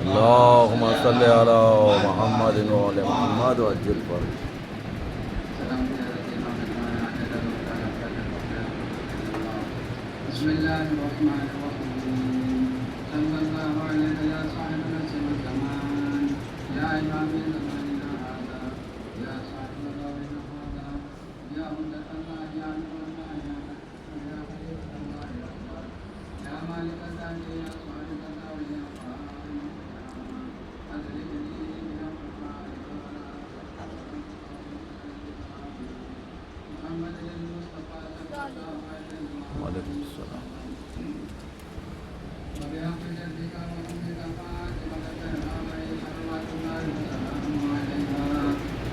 اللهم صل على محمد وعلى محمد وعجل فرج. بسم الله الرحمن الرحيم. صلى الله عليك يا صاحب العصر والزمان، يا إمام زماننا هذا، يا صاحب دورنا هذا، يا هدى الله، يا نور الله، يا خليفة الله، يا الله، يا مالك الدار، يا صاحب الدار، يا قائم القيامة، أدركني يا قرآن محمد المصطفى صلى الله عليه وسلم. وعليكم السلام. وبحق جدك وأمك فاطمة الزهراء صلوات الله وسلامه عليها،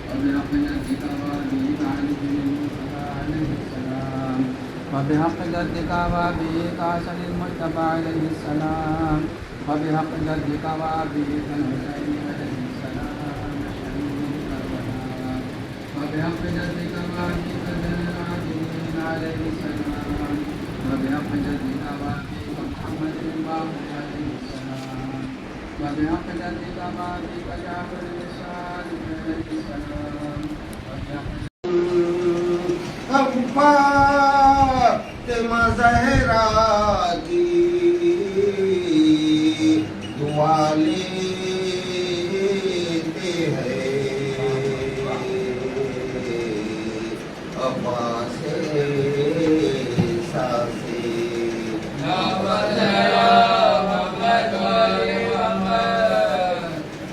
وبحق جدك وأبيك علي بن المصطفى عليه السلام، وبحق جدك وأبيك حسن المصطفى عليه السلام، وبحق جدك وأبيك الحسين عليه السلام شهيد كربلاء، وبحق جدك وأبيك زين العابدين عليه السلام، وبحق جدك وأبيك محمد الباقر عليه السلام، وبحق جدك وأبيك جعفر الصادق عليه السلام، اب فاطمہ زہرا کی دعا لیتے ہیں عباس ساسے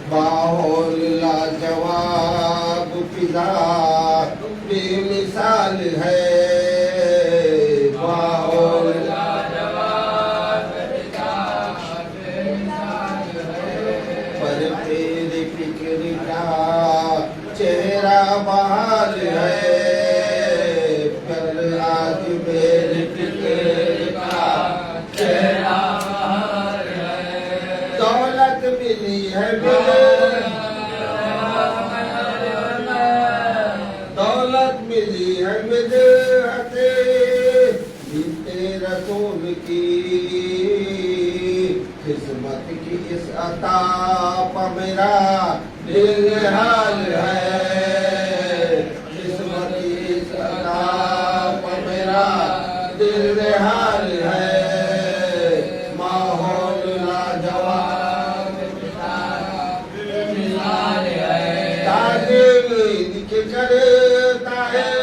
باہول لاجواب فضا بے مثال ہے، باہول پر تیرے فکر کا چہرہ بحال ہے، پر آج میرے فکر کا چہرہ بحال ہے، دولت ملی ہے دولت ملی ہے مدحت بنت رسول کی، قسمت کی اس عطا پر میرا دل حال ہے، قسمت کی اس عطا پر میرا دل حال ہے، ماحول لاجواب تعلیم ان کے کرتا ہے،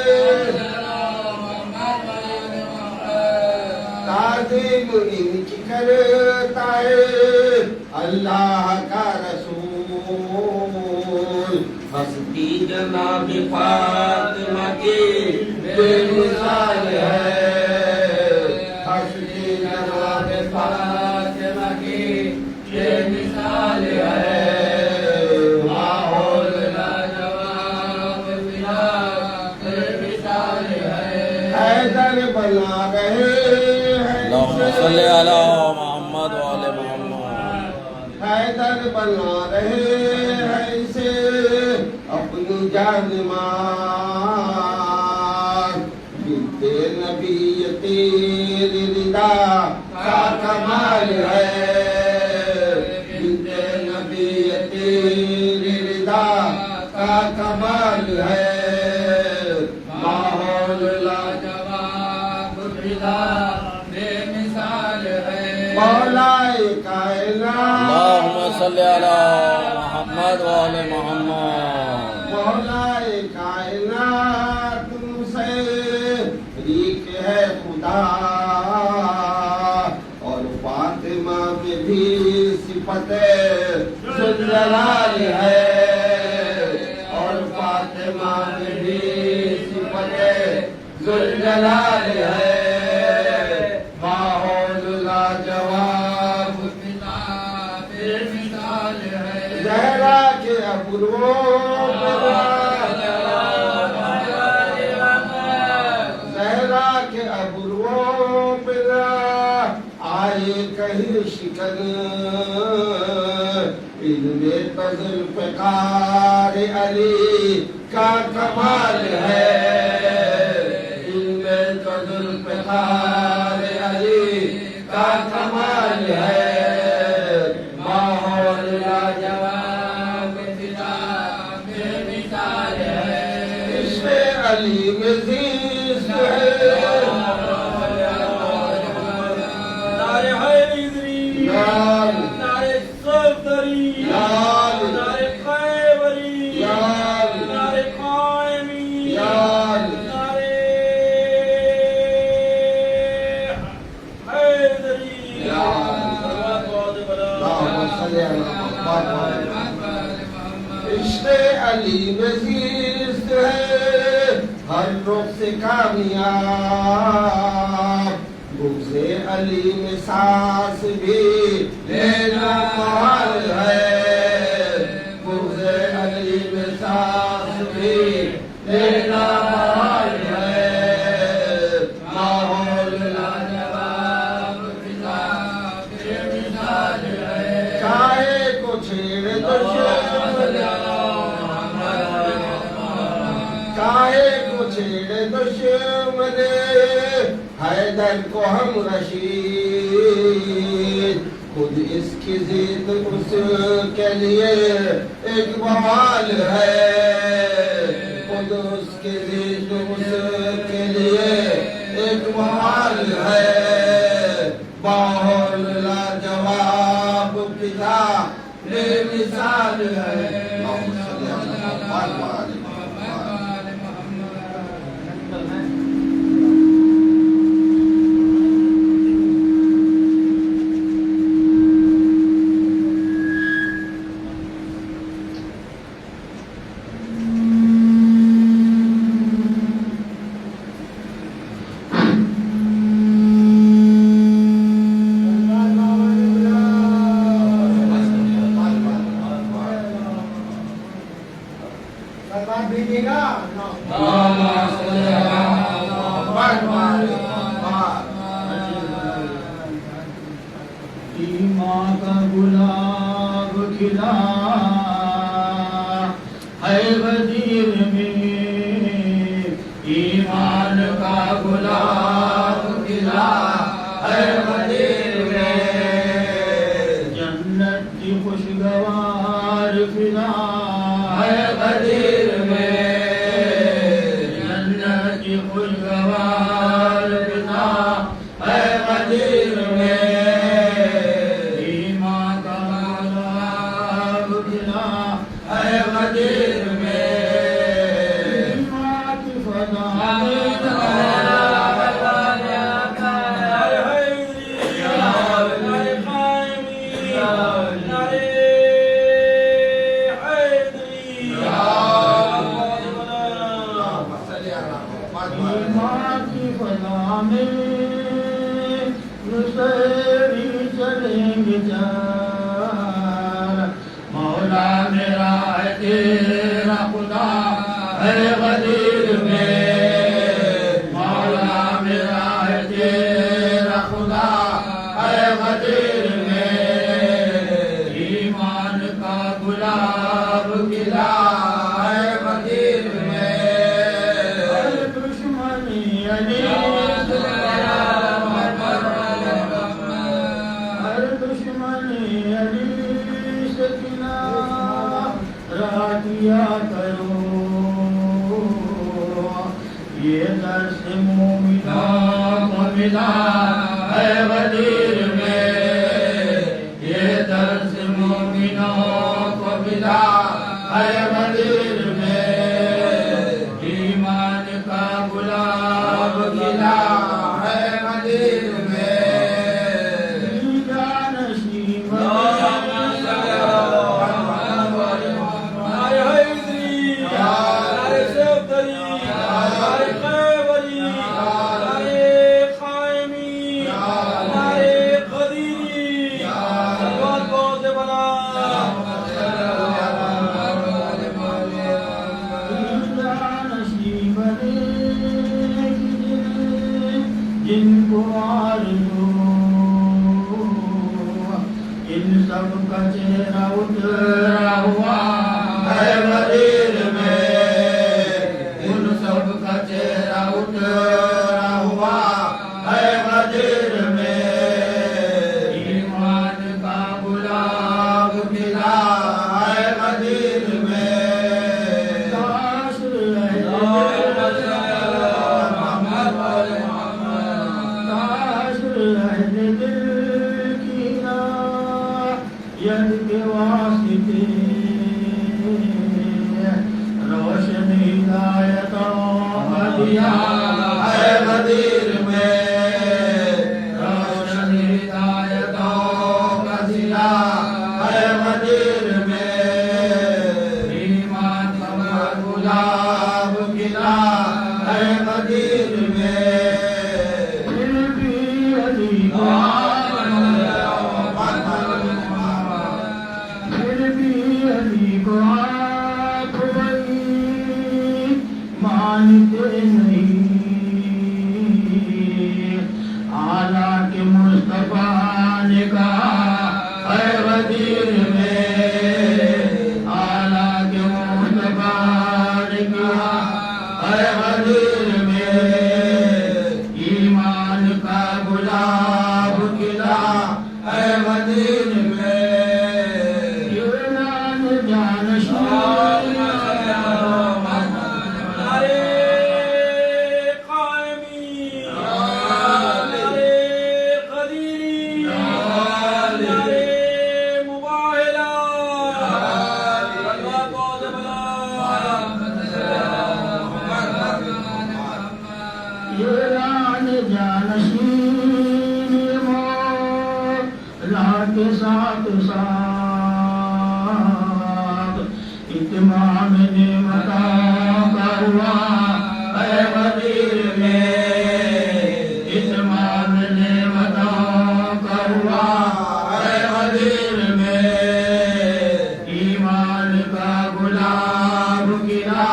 تعظیم ان کی کرتا ہے اللہ کا رسول، ہستی جناب فاطمہ کی بے مثال ہے، ہستی جناب فاطمہ کی بے مثال ہے، ماحول لاجواب فضا بے مثال ہے، حیدر بنا رہے اللهم صل على محمد وعلى محمد. حیدر بنا رہے ہیں اسے اپنی جان مار، بنت نبی تیری رضا کا کمال ہے، بنت نبی تیری رضا کا کمال ہے، ماحول لاجواب فضا بے مثال ہے، مولا کائنات اللهم صل على محمد وعلى محمد. مولا کائنات تم سے ریک ہے خدا، اور فاطمہ میں بھی صفت ذوالجلال ہے، اور فاطمہ میں بھی صفت ذوالجلال ہے، ماحول لاجواب فضا بے مثال ہے، زہرا کے ابرو زہرا کے ابرو پہ آئے کہیں شکن، علم ذوالفقار علی کا کمال ہے، علم ذوالفقار علی کا کمال ہے، عشق علی میں زیست ہے ہر رخ سے کامیاب بغض علی میں سانس بھی لینا محال ہے بغض علی میں سانس بھی لینا محال ہے ماحول لاجواب فضا بے مثال ہے چاہے کو چھیڑے چاہے کو چھیڑے دشمن حیدر کو ہم رشید خود اس کی ضد اس کے لیے ایک بوال ہے خود اس کی ضد اس کے لیے ایک بوال ہے باہر لاجواب فضا بے مثال ہے ایمان کا گلاب کھلا ہے غدیر میں ایمان کا گلاب کھلا ہے غدیر میں جنت کی خوشگوار فضا ہے غدیر میں جنت کی خوشگوار فضا ہے غدیر میں مولا میرا ہے تیرا خدا ہے غدیر میں مولا میرا ہے تیرا خدا ہے غدیر میں ایمان کا گلاب کھلا ہے غدیر میں ہر دشمنی علی ہر دشمنی علی کیا کرو یہ درس مومنوں کو ملا ہے غدیر میں یہ درس مومنوں کو ملا ہے غدیر میں ایمان کا گلاب کھلا ہے غدیر میں جن کو آرزو ان سب کا چہرہ اترا ہوا ہے غدیر میں ان سب کا چہرہ اترا ہوا ہے غدیر میں ایمان کا گلاب کھلا ہے غدیر میں روشن ہدایتوں کا دیا ہے غدیر میں روشن ہدایتوں کا دیا غدیر میں آلہ کیوں تبار کیا اے غدیر میں ایمان کا گلاب کھلا اے غدیر میں یونان جانشین کے ساتھ ساتھ اتمام نعمتوں کا ہوا اے غدیر میں اتمام نعمتوں کا ہوا اے غدیر میں ایمان کا گلاب گرا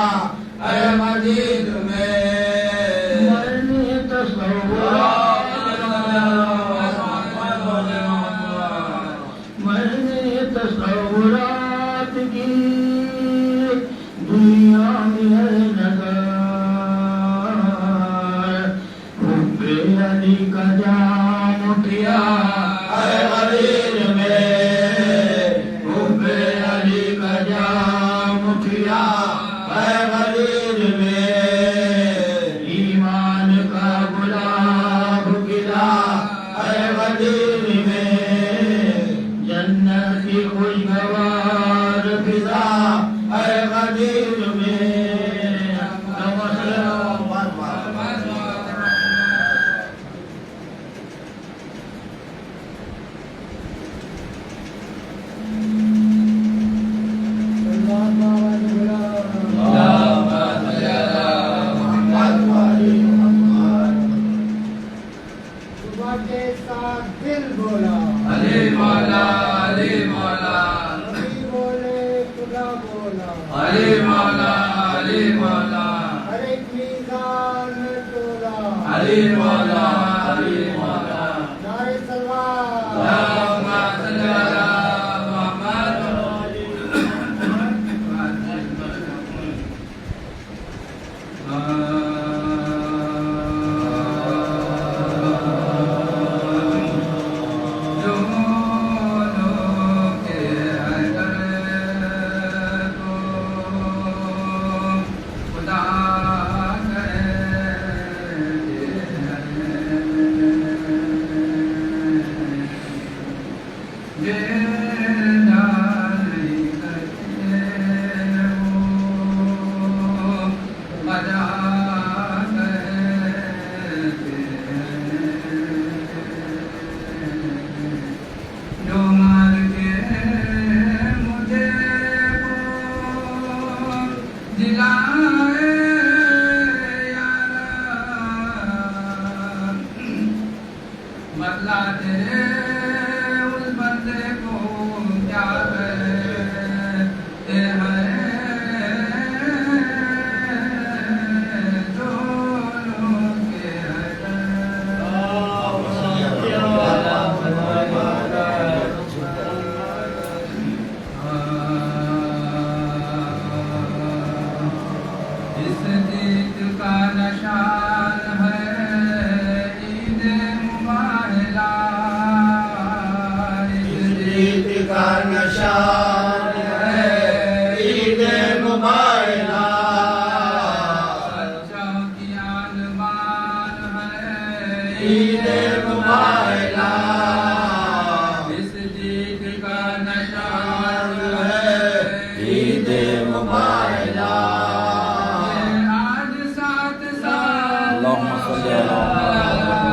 اے غدیر میں مرنے تصورات تصورات کی دنیا میں ہے نظر حب علی کا جام اٹھیا اے غدیر میں حب علی کا جام اٹھیا اے غدیر میں ایمان کا گلاب گرا اے غدیر میں جنت کی خوشگوار فضا اے غدیر میں دل بولا علی مولا علی مولا نبی بولے خدا بولا علی مولا علی مولا ہر ایک میزان میں تولا علی مولا علی مولا نعرہ سلوات اللہم صلی علی محمد بدلا دے اس بندے کو کیا کہتے ہیں جو لوگ کے اس جیت کا نشان ہے عید مبارکہ کا نشان ہے عید مبارکہ سچوں کی عنوان ہے عید مبارکہ اس جیت کا نشان ہے عید مبارکہ آج ساتھ ساتھ اللہم صلی علی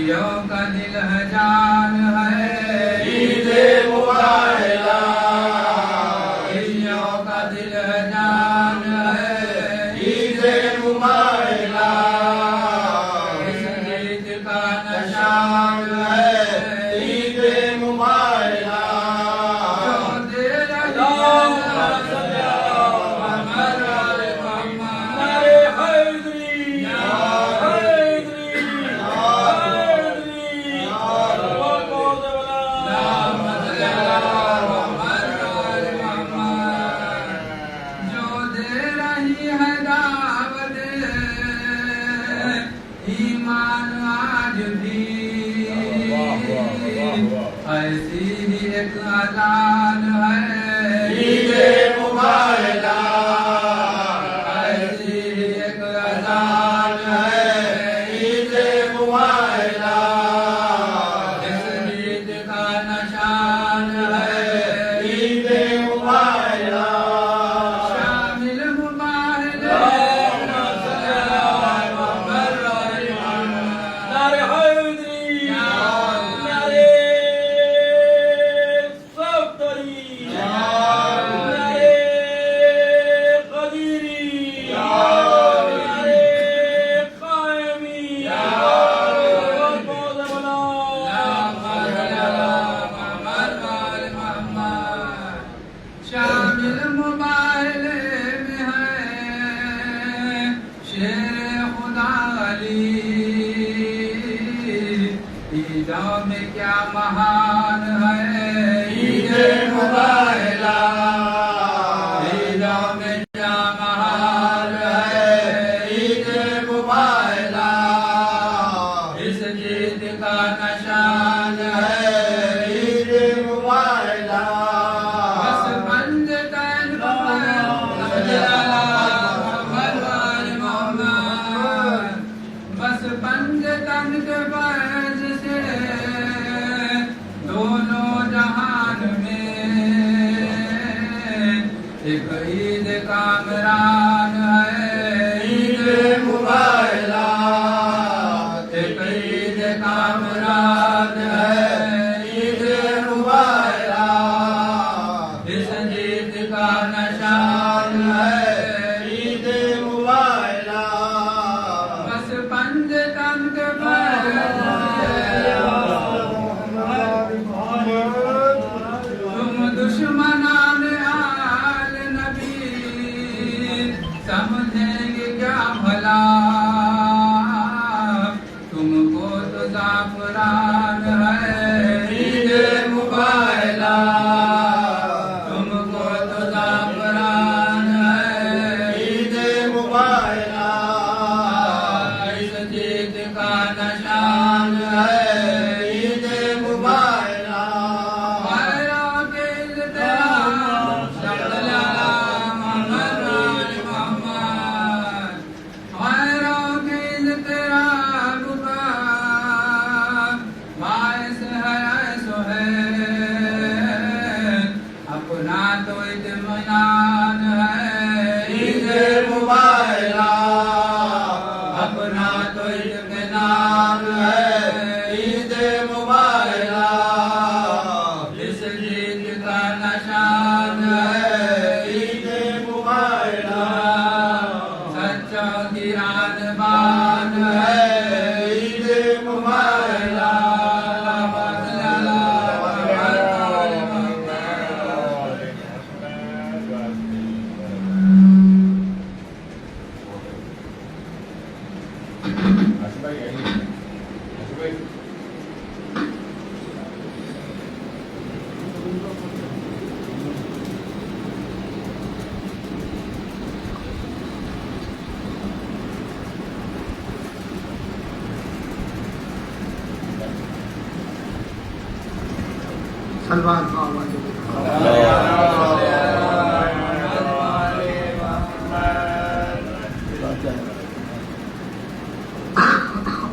خوشیوں کا دل ہے جان ہے عید مبارک خوشیوں کا دل ہے جان ہے عید مبارک اس گیت کا نشان ہے عید مبارک جو دے رہی نعرے حیدری حیدری حیدری جو دے رہی ہے دعوت ایمان آج بھی ایسی ہی ایک اذان ہے عید مبارک ایسی ہی ایک اذان ہے عید مبارک اس گیت کا نشان ہے عید مبارک شامل مبارک نعرے حیدری نعرے صفدری نعرے قدیری نعرے قائمی بہت بنا شامل موبائل میں ہے شیر خدا علی عیدوں میں کیا مہان ہے عید مبارک عیدوں میں کیا مہان ہے عید مبارک اس گیت کا نشان ہے عید مبارک بس بند تن محمد بس بند تن کے فرض سے دونوں جہان میں ایک عید کامران ہے عید مبارک ایک عید کامران ہے عید مبارک اس گیت کا نشان ہے عید مبارک بس پنج تن کے تم دشمنان آل نبی سمجھیں گے کیا بھلا تم کو تو زعفران ہے عید مبارک تم کو تو زعفران ہے عید مبارک اس گیت کا نشان ہے عید مبارک غیروں کے التیام صلی اللہ محمد غیروں کے التیام کا باعث ہے سہیل اپنا تو اطمینان ہے عید مبارک اپنا تو اطمینان ہے عید مبارک اس گیت کا نشان ہے عید مبارک سچوں کی ران بان ہے عید مبارک سلمان خان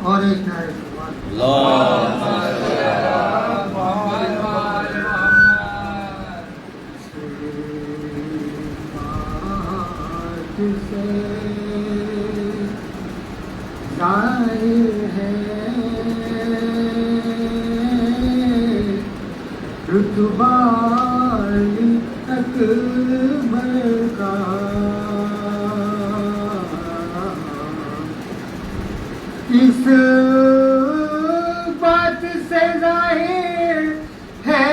اور ایک نعرہ ظاہر ہے رتبہ علی اکبر کا اس بات سے ظاہر ہے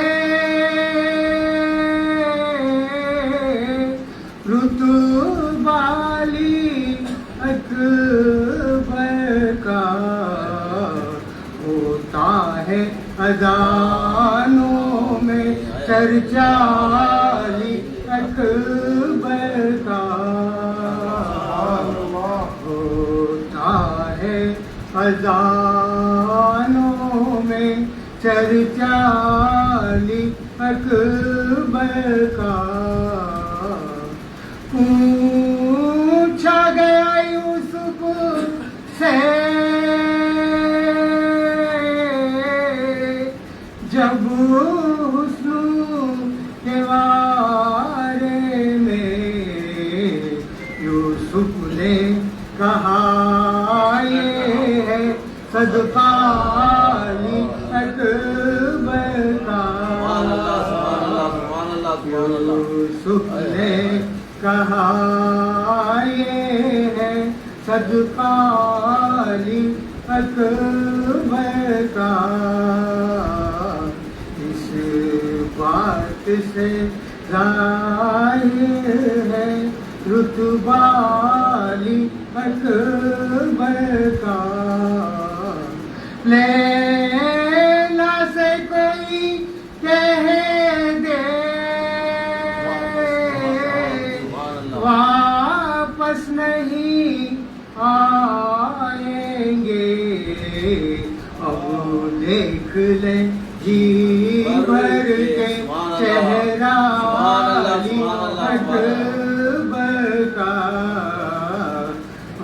رتبہ علی اکبر کا ہوتا ہے اذانوں میں چرچا علی اکبر کا ہوتا ہے اذانوں میں چرچا علی اکبر کا پوچھا گیا یوسف سے جب حسن کے بارے میں یوسف نے کہا یہ ہے صدقہ علی اکبر کا یوسف نے کہا یہ ہے صدقہ علی اکبر کا اس بات سے ظاہر ہے رتبہ علی اکبر کا لیلا سے کوئی کہہ دے واپس نہیں آئیں گے اب دیکھ لیں جی بھر کے چہرہ علی اکبر کا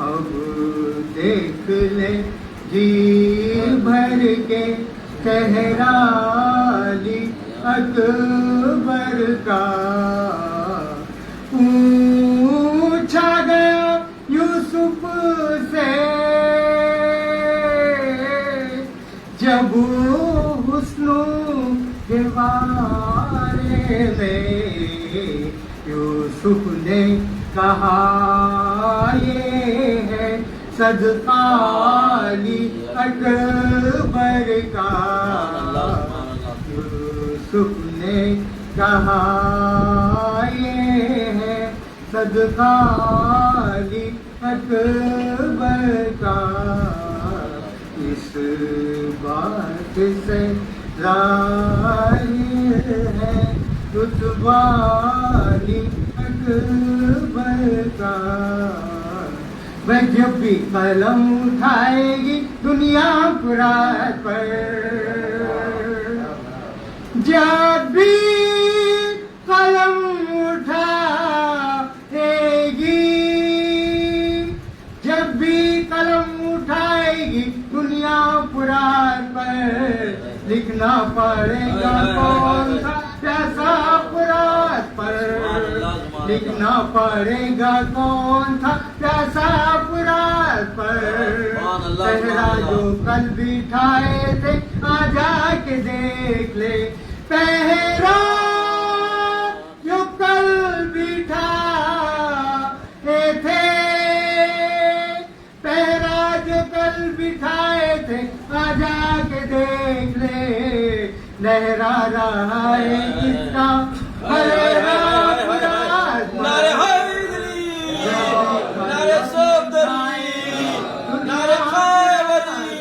اب دیکھ لیں جی بھر کے چہرہ علی اکبر کا پوچھا گیا یوسف سے جب حسن کے بارے میں یوسف نے کہا یہ ہے صدقہ علی اکبر کا یوسف نے کہا یہ ہے صدقہ علی اکبر کا اس بات سے ظاہر ہے رتبہ علی اکبر کا وہ جب بھی قلم اٹھائے گی دنیا پرات پر جب بھی قلم اٹھائے گی جب بھی قلم اٹھائے گی دنیا پرات پر لکھنا پڑے گا کون سا پیاسا پرات پر لکھنا پڑے گا کون تھا پیاسا پرات پر پہرا جو کل بٹھائے تھے آ جا کے دیکھ لے پہرا جو کل بٹھائے تھے پہرا جو کل بٹھائے تھے آ جا کے دیکھ لے لہرا رہا ہے کس کا نعرے حیدری نعرے صفدری نعرے خیبری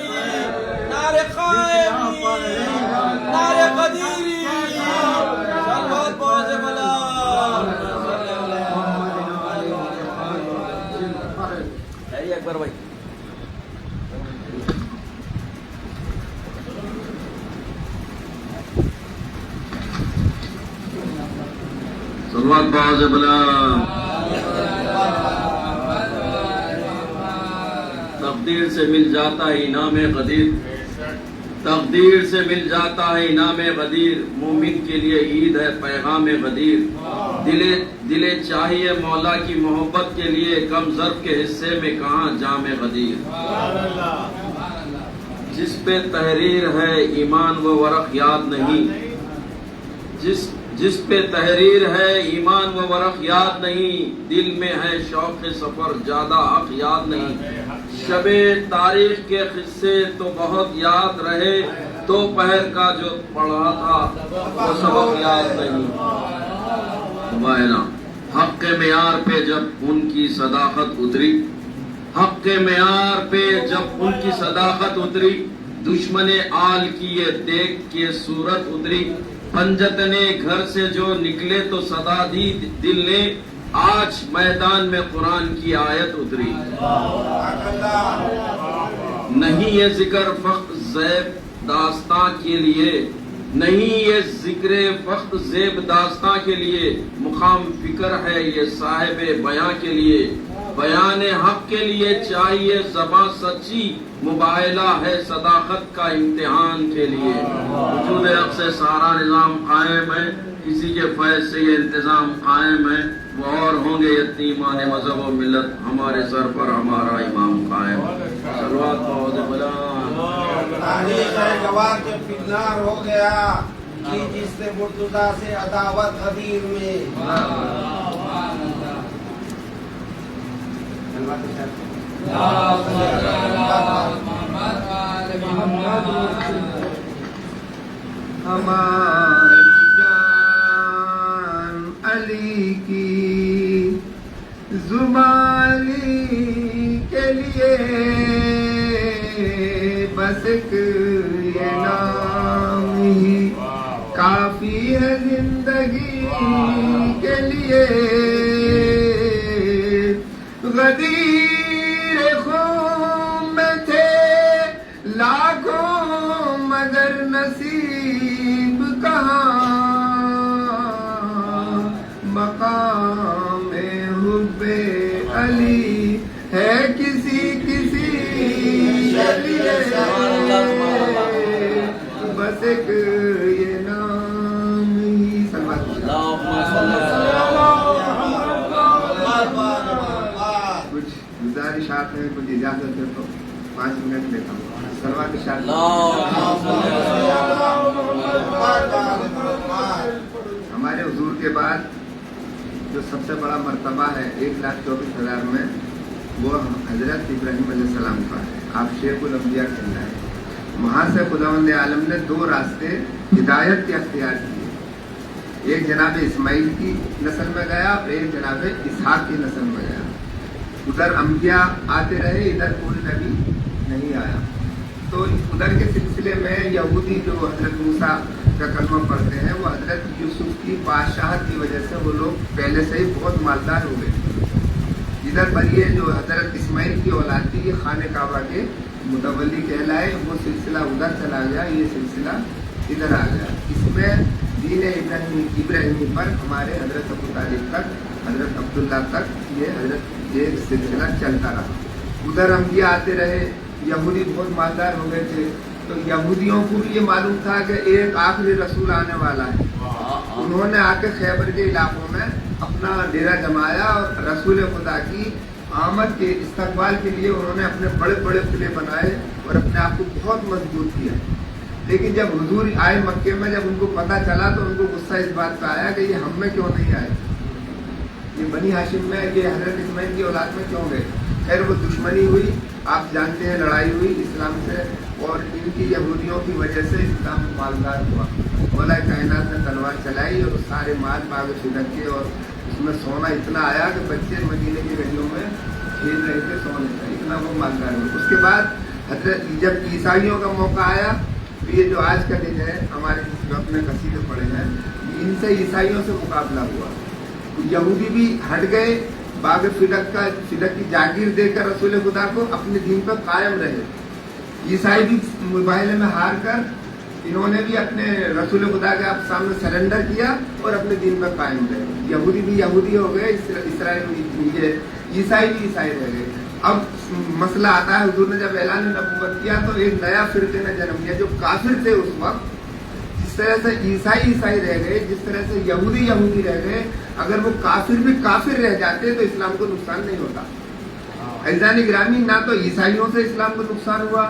نعرے خیبری نعرے قدیری صلوات بہت بلا اکبر بھائی صلوات بہت بلا تقدیر سے مل جاتا ہے انعام قدیر تقدیر سے مل جاتا ہے انعام غدیر مومن کے لیے عید ہے پیغام غدیر دلے چاہیے مولا کی محبت کے لیے کم ظرف کے حصے میں کہاں جام غدیر جس پہ تحریر ہے ایمان وہ ورق یاد نہیں جس پہ تحریر ہے ایمان و ورق یاد نہیں، دل میں ہے شوق سفر زیادہ حق یاد نہیں، شب تاریخ کے قصے تو بہت یاد رہے، تو پہر کا جو پڑھا تھا وہ سبق یاد نہیں۔ حق کے معیار پہ جب ان کی صداقت اتری، حق کے معیار پہ جب ان کی صداقت اتری، دشمن آل کی یہ دیکھ کے صورت اتری، پنجت نے گھر سے جو نکلے تو صدا دی دل نے، آج میدان میں قرآن کی آیت اتری۔ نہیں یہ ذکر فخر زیب داستاں کے لیے، نہیں یہ ذکر فخر زیب داستاں کے لیے، مقام فکر ہے یہ صاحب بیاں کے لیے، بیان حق کے لیے چاہیے زباں سچی، مباہلہ ہے صداقت کا امتحان کے لیے۔ وجود حق سے سارا نظام قائم ہے، کسی کے فیض سے یہ انتظام قائم ہے، وہ اور ہوں گے یتیمان مذہب و ملت، ہمارے سر پر ہمارا امام قائم۔ صلوات بہت بلا تاریخ ہے گواہ کے پنار ہو گیا کہ جس سے مرتضیٰ سے عداوت غدیر میں۔ ہماری جان علی کی زبانی کے لیے بس ایک یہ نام ہی کافی ہے زندگی کے لیے، غدیر خون میں تھے لاکھوں مگر نصیب کہاں، مقام حب علی ہے کسی کے لیے، بس ایک یہ نام ہی۔ کچھ گزارشات ہیں، کچھ اجازت ہے تو 5 منٹ لیتا ہوں۔ سلوات ارشاد۔ ہمارے حضور کے بعد جو سب سے بڑا مرتبہ ہے 1,24,000 میں، وہ حضرت ابراہیم علیہ السلام کا ہے۔ آپ شیخ الانبیاء کہنا ہے۔ وہاں سے خداوند عالم نے 2 راستے ہدایت کے اختیار کیے، ایک جناب اسماعیل کی نسل میں گیا اور ایک جناب اسحاق کی نسل میں گیا۔ ادھر انبیاء آتے رہے، ادھر کوئی نبی نہیں آیا۔ تو ادھر کے سلسلے میں یہودی جو حضرت موسیٰ کا کلمہ پڑھتے ہیں، وہ حضرت یوسف کی بادشاہت کی وجہ سے وہ لوگ پہلے سے ہی بہت مالدار ہو گئے۔ ادھر پر یہ جو حضرت اسماعیل کی اولاد تھی، یہ خانہ کعبہ کے متولی کہلائے، وہ سلسلہ ادھر چلا گیا، یہ سلسلہ ادھر آ گیا۔ اس میں دین ابراہیمی پر ہمارے حضرت ابو طالب تک، حضرت عبداللہ تک یہ سلسلہ چلتا رہا۔ ادھر انبیاء آتے رہے، یہودی بہت مالدار ہو گئے تھے، تو یہودیوں کو بھی یہ معلوم تھا کہ ایک آخری رسول آنے والا ہے۔ انہوں نے آ کے خیبر کے علاقوں میں اپنا ڈیرا جمایا اور رسول خدا کی آمد کے استقبال کے لیے انہوں نے اپنے بڑے بڑے قلعے بنائے اور اپنے آپ کو بہت مضبوط کیا۔ لیکن جب حضور آئے مکے میں، جب ان کو پتہ چلا تو ان کو غصہ اس بات کا آیا کہ یہ ہم میں کیوں نہیں آئے، یہ بنی ہاشم میں، یہ حضرت اسماعیل کی اولاد میں کیوں گئے۔ خیر وہ دشمنی ہوئی، آپ جانتے ہیں، لڑائی ہوئی اسلام سے، اور ان کی یہودیوں کی وجہ سے اسلام مالدار ہوا۔ مولا کائنات نے تلوار چلائی اور سارے مال باغ چھڑک کے، اور اس میں سونا اتنا آیا کہ بچے مدینے کی گلیوں میں کھیل رہے تھے سونے کا، اتنا وہ مالدار ہوا۔ اس کے بعد حضرت جب عیسائیوں کا موقع آیا، یہ جو آج کا دن ہے، ہمارے جو اپنے قصیدے پڑے ہیں، ان سے عیسائیوں سے مقابلہ ہوا۔ یہودی بھی ہٹ گئے، باغ فدق کی جاگیر دے کر رسول خدا کو اپنے دین پر قائم رہے۔ عیسائی بھی مباہلے میں ہار کر انہوں نے بھی اپنے رسول خدا کے سامنے سرنڈر کیا اور اپنے دین پر قائم رہے۔ یہودی بھی یہودی ہو گئے، عیسائی بھی عیسائی رہ گئے۔ اب مسئلہ آتا ہے، حضور نے جب اعلان نبوت کیا تو ایک نیا فرقے نے جنم لیا جو کافر تھے اس وقت۔ جس طرح سے عیسائی رہ گئے، جس طرح سے یہودی رہ گئے، اگر وہ کافر بھی کافر رہ جاتے تو اسلام کو نقصان نہیں ہوتا۔ عزیزان گرامی، نہ تو عیسائیوں سے اسلام کو نقصان ہوا،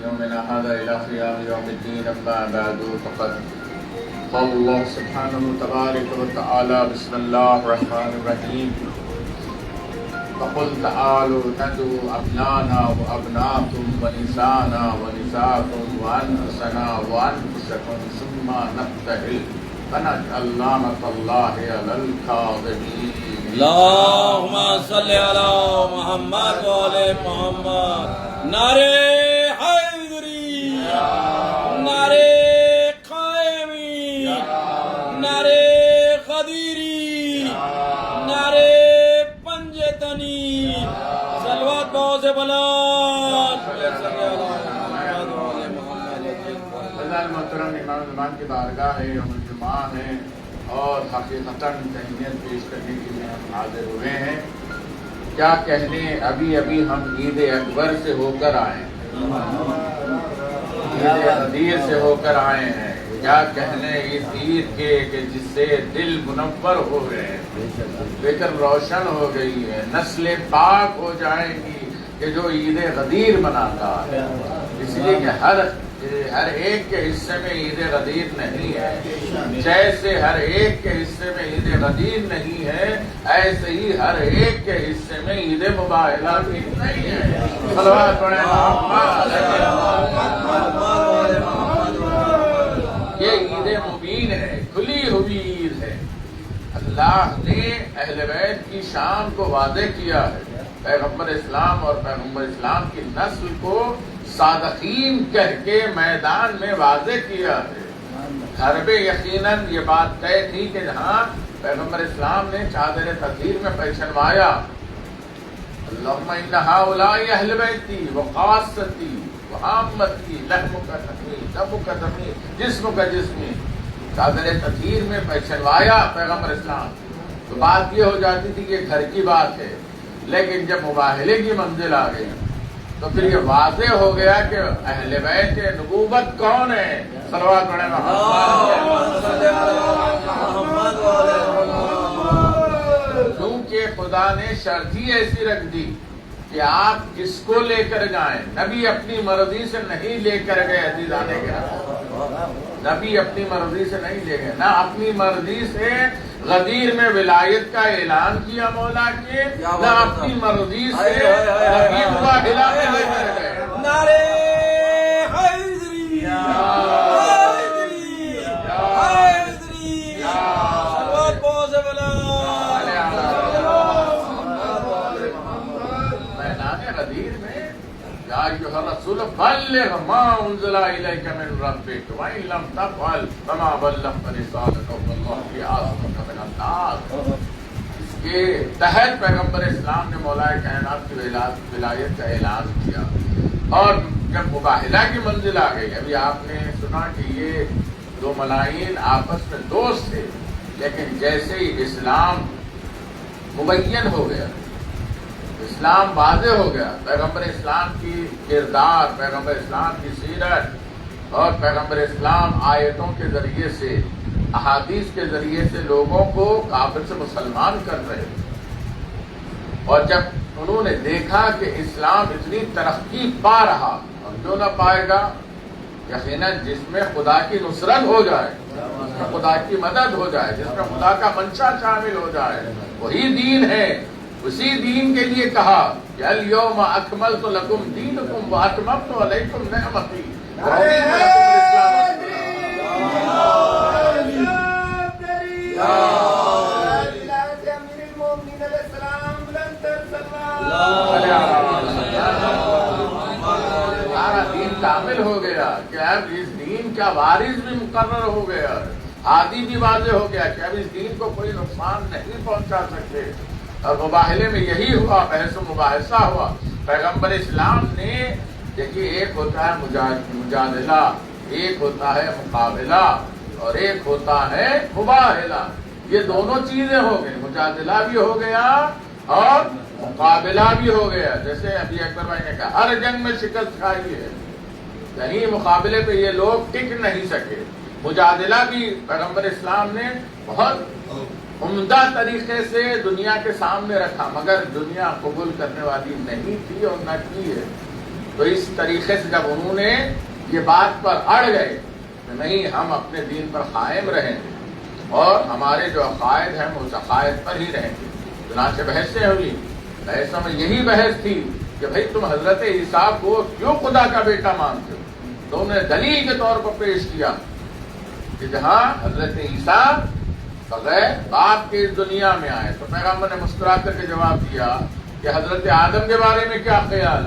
يومنا هذا إلى قيام يوم الدين أما بعد فقد قال الله سبحانه تبارك وتعالى بسم الله الرحمن الرحيم فقل تعالوا ندعو أبناءنا وأبناءكم ونساءنا ونساءكم وأنفسنا وأنفسكم ثم نبتهل فنجعل لعنة الله على الكاذبين. اللهم صل على محمد وعلى محمد. نعرے حیدری، نعرے قائمی، نعرے قدیری، نعرے پنجتنی. صلوات بہت سے بلند. محترم امام زمان کی بارگاہ ہے، یوم الجمعہ ہے اور حقیقتاً تہنیت پیش کرنے کے لیے ہم حاضر ہوئے ہیں. کیا کہنے، ابھی ہم عید اکبر سے ہو کر آئے ہیں، عید غدیر سے ہو کر آئے ہیں. کیا کہنے اس عید کے کہ جس سے دل منور ہو گئے ہیں، فکر روشن ہو گئی ہے، نسل پاک ہو جائے گی کہ جو عید غدیر مناتا ہے. اس لیے کہ ہر ایک کے حصے میں عید غدیر نہیں ہے. جیسے ہر ایک کے حصے میں عید غدیر نہیں ہے، ایسے ہی ہر ایک کے حصے میں عید مباہلہ بھی نہیں ہے. صلوات پڑھیں محمد. یہ عید مبین ہے، کھلی ہوئی عید ہے. اللہ نے اہل بیت کی شان کو واضح کیا ہے، پیغمبر اسلام اور پیغمبر اسلام کی نسل کو صادقین کہہ کے میدان میں واضح کیا ہے۔ گھر میں یقیناً یہ بات طے تھی کہ جہاں پیغمبر اسلام نے چادر تطہیر میں پہچنوایا اللہم ان ہؤلاء اہل بیتی وخاصتی وعامتی لحمک دمی دمک دمی جسمک جسمی، چادر تطہیر میں پہچنوایا پیغمبر اسلام، تو بات یہ ہو جاتی تھی کہ گھر کی بات ہے۔ لیکن جب مباہلے کی منزل آ گئی تو پھر یہ واضح ہو گیا کہ اہل بیت نبوت کون ہے۔ صلوات پڑھیں کیونکہ خدا نے شرط ہی ایسی رکھ دی کہ آپ کس کو لے کر جائیں، نبی اپنی مرضی سے نہیں لے کر گئے۔ عزیزان کرام، نبی اپنی مرضی سے نہیں لے گئے، نہ اپنی مرضی سے غدیر میں ولایت کا اعلان کیا مولا کے، نہ اپنی مرضی سے نبی مباہلہ میں لے کر گئے۔ نعرے حیدری حیدری حیدری صلوات بہت سے بلا میدان غدیر میں یا ایھا الرسول بلغ ما انزل الیک من ربک وان لم تفعل فما بلغت رسالتہ واللہ یعصمک من الناس۔ اس کے تحت پیغمبر اسلام نے مولا کائنات کی ولایت کا اعلان کیا۔ اور جب مباہلہ کی منزل آ گئی، ابھی آپ نے سنا کہ یہ دو ملائین آپس میں دوست تھے، لیکن جیسے ہی اسلام مبین ہو گیا، اسلام واضح ہو گیا، پیغمبر اسلام کی کردار، پیغمبر اسلام کی سیرت اور پیغمبر اسلام آیتوں کے ذریعے سے، احادیث کے ذریعے سے لوگوں کو کافر سے مسلمان کر رہے تھے، اور جب انہوں نے دیکھا کہ اسلام اتنی ترقی پا رہا، اور کیوں نہ پائے گا، یقیناً جس میں خدا کی نصرت ہو جائے، جس میں خدا کی مدد ہو جائے، جس میں خدا کا منشا شامل ہو جائے، وہی دین ہے۔ اسی دین کے لیے کہا کہ الیوم اکملت لکم دینکم واتممت علیکم نعمتی۔ سارا دین کامل ہو گیا کہ اب اس دین کا وارث بھی مقرر ہو گیا، ہادی بھی واضح ہو گیا کہ اب اس دین کو کوئی نقصان نہیں پہنچا سکتے۔ اور مباہلے میں یہی ہوا، بحث و مباحثہ ہوا۔ پیغمبر اسلام نے دیکھیے، ایک ہوتا ہے مجادلہ، ایک ہوتا ہے مقابلہ، اور ایک ہوتا ہے مباہلہ۔ یہ دونوں چیزیں ہو گئی، مجادلہ بھی ہو گیا اور مقابلہ بھی ہو گیا۔ جیسے ابھی اکبر بھائی نے کہا ہر جنگ میں شکست کھائی ہے، یعنی مقابلے پہ یہ لوگ ٹک نہیں سکے۔ مجادلہ بھی پیغمبر اسلام نے بہت عمدہ طریقے سے دنیا کے سامنے رکھا، مگر دنیا قبول کرنے والی نہیں تھی اور نہ کی ہے۔ تو اس طریقے سے جب انہوں نے یہ بات پر اڑ گئے کہ نہیں، ہم اپنے دین پر قائم رہیں گے اور ہمارے جو عقائد ہیں وہ اس عقائد پر ہی رہیں گے، چنانچہ بحثیں ہوئی۔ بحثوں میں یہی بحث تھی کہ بھئی تم حضرت عیسیٰ کو کیوں خدا کا بیٹا مانتے ہو؟ تو انہوں نے دلیل کے طور پر پیش کیا کہ جہاں حضرت عیسیٰ بغیر باپ کے اس دنیا میں آئے، تو پیغمبر نے مسکرا کر کے جواب دیا کہ حضرت آدم کے بارے میں کیا خیال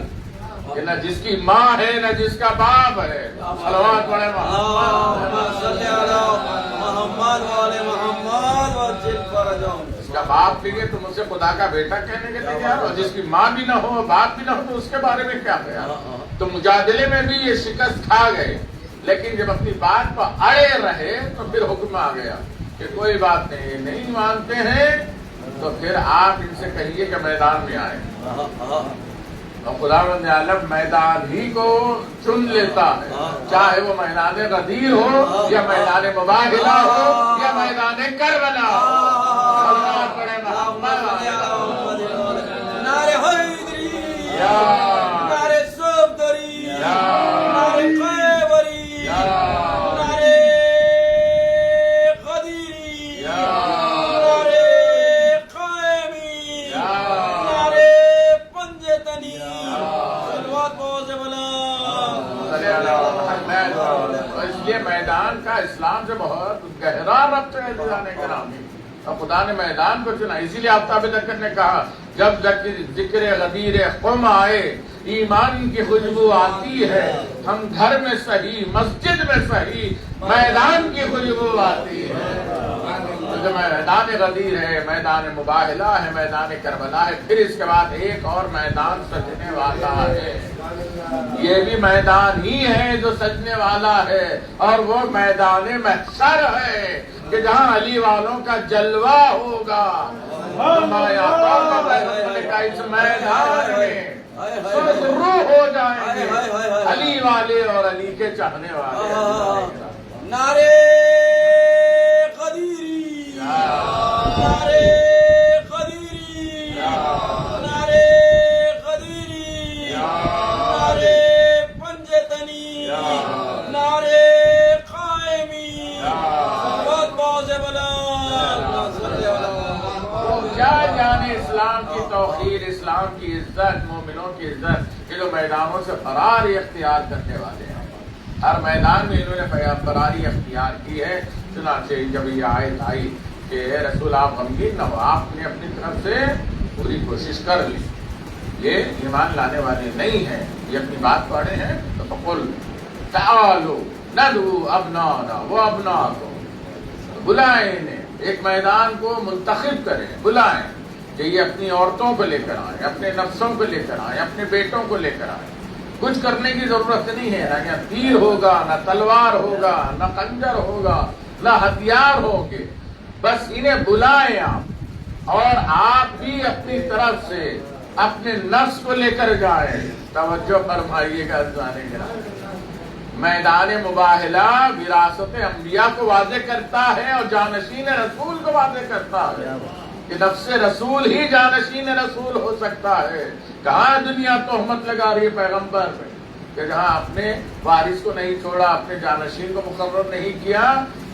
کہ نہ جس کی ماں ہے نہ جس کا باپ ہے۔ صلوات پڑھیں جس کا باپ بھی ہے تم اسے خدا کا بیٹا کہنے کے لیے، اور جس کی ماں بھی نہ ہو باپ بھی نہ ہو تو اس کے بارے میں کیا خیال؟ تو مجادلے میں بھی یہ شکست کھا گئے، لیکن جب اپنی بات پر اڑے رہے تو پھر حکم آ گیا کہ کوئی بات نہیں مانتے ہیں تو پھر آپ ان سے کہیے کہ میدان میں آئے، اور خداوند عالم میدان ہی کو چن لیتا ہے، چاہے وہ میدان غدیر ہو یا میدان مباہلہ ہو یا میدان کربلا ہو۔ نعرے حیدری، نعرے صفدری، نعرے خیبری، نعرے غدیری، نعرے قائمی، نعرے پنجتنی، صلوات بہت سے بلا۔ اس لیے میدان کا اسلام سے بہت گہرا ربط ہے۔ اور خدا نے میدان کو چنا. اسی لیے آفتاب دکن نے کہا جب ذکر غدیر قوم آئے ایمان کی خوشبو آتی ہے. ہم گھر میں صحیح مسجد میں صحیح میدان کی خوشبو آتی ہے. جو میدان غدیر ہے، میدان مباہلہ ہے، میدان کربلا ہے، پھر اس کے بعد ایک اور میدان سجنے والا ہے. یہ بھی میدان ہی ہے جو سجنے والا ہے، اور وہ میدان محشر ہے کہ جہاں علی والوں کا جلوہ ہوگا. فرمایا اس میدان میں سرخرو ہو جائیں گے علی والے اور علی کے چاہنے والے. نعرے قدیری، نعرے قدیری، نعرے قدیری، نعرے پنجتنی، نعرے قائمی. بہت بہت سے کیا جانے اسلام کی توقیر، اسلام کی عزت، مومنوں کی عزت کہ جو میدانوں سے فراری اختیار کرنے والے ہیں. ہر میدان میں انہوں نے فراری اختیار کی ہے. چنانچہ جب یہ آیت آئی کہ اے رسول آپ غمگین نہ ہو، آپ نے اپنی طرف سے پوری کوشش کر لی، یہ ایمان لانے والے نہیں ہیں، یہ اپنی بات پڑھے ہیں. تو فقل تعالوا ندعو ابناءنا وابناءکم، بلائیں انہیں، ایک میدان کو منتخب کریں، بلائیں کہ یہ اپنی عورتوں کو لے کر آئیں، اپنے نفسوں کو لے کر آئیں، اپنے بیٹوں کو لے کر آئیں. کچھ کرنے کی ضرورت نہیں ہے، نہ تیر ہوگا، نہ تلوار ہوگا، نہ خنجر ہوگا، نہ ہتھیار ہوں گے. بس انہیں بلائیں آپ، اور آپ بھی اپنی طرف سے اپنے نفس کو لے کر جائیں. توجہ فرمائیے گا جانے گرامی. میدان مباہلہ وراثت انبیاء کو واضح کرتا ہے اور جانشین رسول کو واضح کرتا ہے کہ نفس رسول ہی جانشین رسول ہو سکتا ہے. کہاں دنیا تہمت لگا رہی ہے پیغمبر پہ کہ جہاں اپنے وارث کو نہیں چھوڑا، اپنے جانشین کو مقرر نہیں کیا.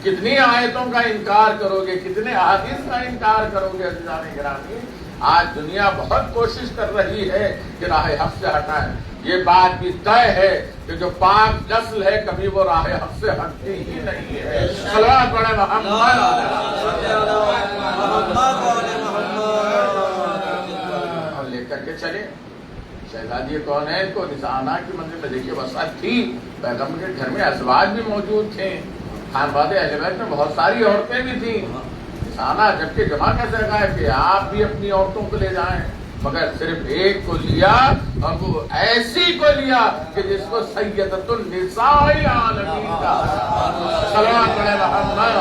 کتنی آیتوں کا انکار کرو گے، کتنے احادیث کا انکار کرو گے عزیزان گرامی. آج دنیا بہت کوشش کر رہی ہے کہ راہ حق سے ہٹائے. یہ بات بھی طے ہے کہ جو پاک نسل ہے کبھی وہ راہ حق سے ہٹتی ہی نہیں ہے. صلوات پڑھے محمد اور لے کر کے چلے. شہزادی کونین کو نسانہ کی منزل میں دیکھیے وسعت تھی. پیغمبر کے گھر میں ازواج بھی موجود تھے، خانواد اہل بیت میں بہت ساری عورتیں بھی تھیں. نسانہ جبکہ جمع کیسے لگا ہے کہ آپ بھی اپنی عورتوں کو لے جائیں، مگر صرف ایک کو لیا، اور وہ ایسی کو لیا کہ جس کو سیدۃ النساء العالمین کا. صلوات پڑھے محمد.